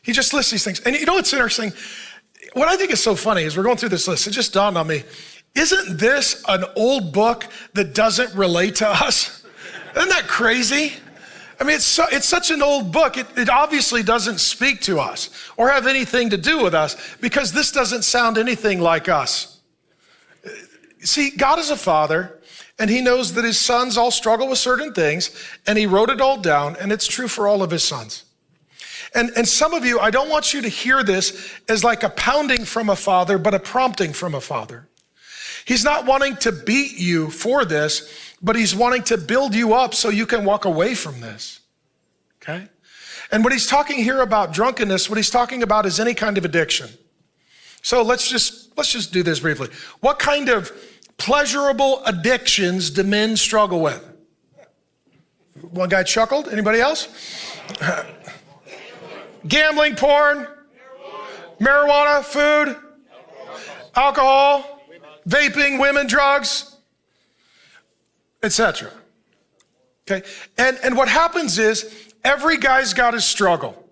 He just lists these things. And you know what's interesting? What I think is so funny is we're going through this list. It just dawned on me. Isn't this an old book that doesn't relate to us? Isn't that crazy? I mean, it's such an old book. It obviously doesn't speak to us or have anything to do with us because this doesn't sound anything like us. See, God is a father, and he knows that his sons all struggle with certain things, and he wrote it all down, and it's true for all of his sons. And some of you, I don't want you to hear this as like a pounding from a father, but a prompting from a father. He's not wanting to beat you for this, but he's wanting to build you up so you can walk away from this, okay? And when he's talking here about drunkenness, what he's talking about is any kind of addiction. So let's just do this briefly. What kind of pleasurable addictions do men struggle with? One guy chuckled. Anybody else? Gambling, porn, marijuana, food, alcohol, vaping, women, drugs, etc. Okay, and what happens is every guy's got his struggle.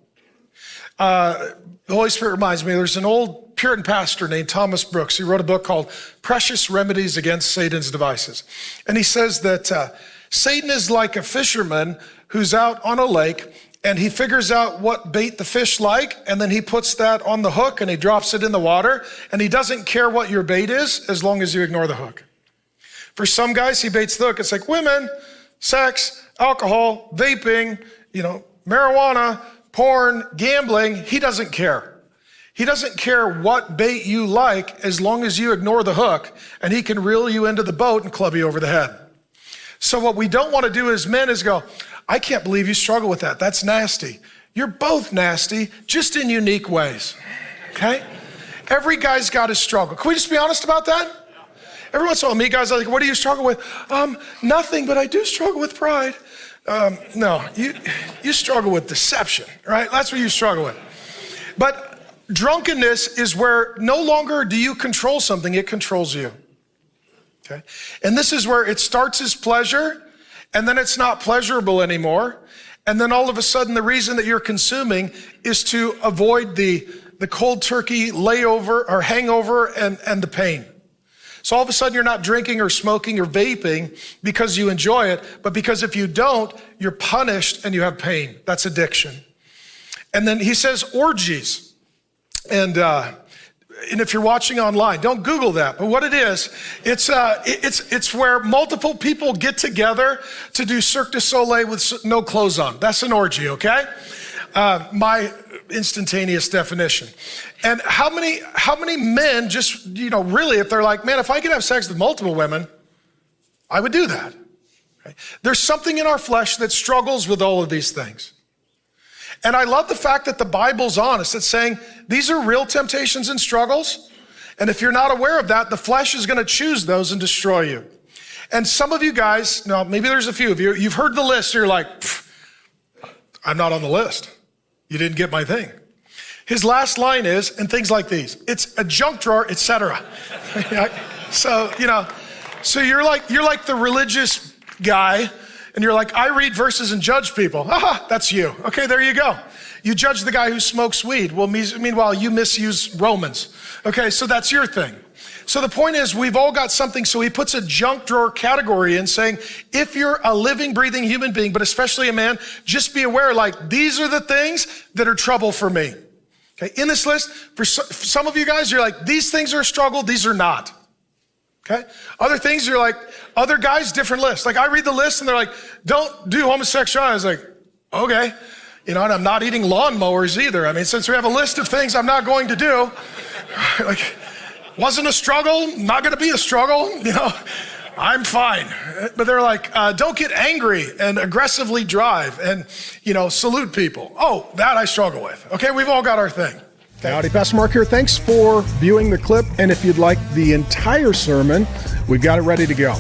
The Holy Spirit reminds me, there's an old Puritan pastor named Thomas Brooks. He wrote a book called Precious Remedies Against Satan's Devices. And he says that Satan is like a fisherman who's out on a lake, and he figures out what bait the fish like, and then he puts that on the hook and he drops it in the water, and he doesn't care what your bait is as long as you ignore the hook. For some guys, he baits the hook. It's like women, sex, alcohol, vaping, marijuana, porn, gambling. He doesn't care. He doesn't care what bait you like as long as you ignore the hook, and he can reel you into the boat and club you over the head. So what we don't want to do as men is go, I can't believe you struggle with that. That's nasty. You're both nasty, just in unique ways, okay? Every guy's got his struggle. Can we just be honest about that? Every once in a while, me guys are like, what do you struggle with? Nothing, but I do struggle with pride. No, you struggle with deception, right? That's what you struggle with. But drunkenness is where no longer do you control something, it controls you, okay? And this is where it starts as pleasure, and then it's not pleasurable anymore. And then all of a sudden, the reason that you're consuming is to avoid the cold turkey layover or hangover and the pain. So all of a sudden, you're not drinking or smoking or vaping because you enjoy it, but because if you don't, you're punished and you have pain. That's addiction. And then he says orgies. And if you're watching online, don't Google that. But what it is, it's where multiple people get together to do Cirque du Soleil with no clothes on. That's an orgy, okay? My instantaneous definition. And how many men just, really, if they're like, man, if I could have sex with multiple women, I would do that. Okay? There's something in our flesh that struggles with all of these things. And I love the fact that the Bible's honest. It's saying these are real temptations and struggles. And if you're not aware of that, the flesh is going to choose those and destroy you. And some of you guys, maybe there's a few of you, you've heard the list. So you're like, I'm not on the list. You didn't get my thing. His last line is, and things like these, it's a junk drawer, etc. So you're like the religious guy. And you're like, I read verses and judge people. That's you. Okay, there you go. You judge the guy who smokes weed. Well, meanwhile, you misuse Romans. Okay, so that's your thing. So the point is, we've all got something. So he puts a junk drawer category in saying, if you're a living, breathing human being, but especially a man, just be aware, like, these are the things that are trouble for me. Okay, in this list, for some of you guys, you're like, these things are a struggle, these are not. Okay? Other things, you're like, other guys, different lists. Like I read the list and they're like, don't do homosexuality. I was like, okay. And I'm not eating lawnmowers either. I mean, since we have a list of things I'm not going to do, like, wasn't a struggle, not going to be a struggle, I'm fine. But they're like, don't get angry and aggressively drive and, salute people. Oh, that I struggle with. Okay, we've all got our thing. Howdy, Pastor Mark here. Thanks for viewing the clip. And if you'd like the entire sermon, we've got it ready to go.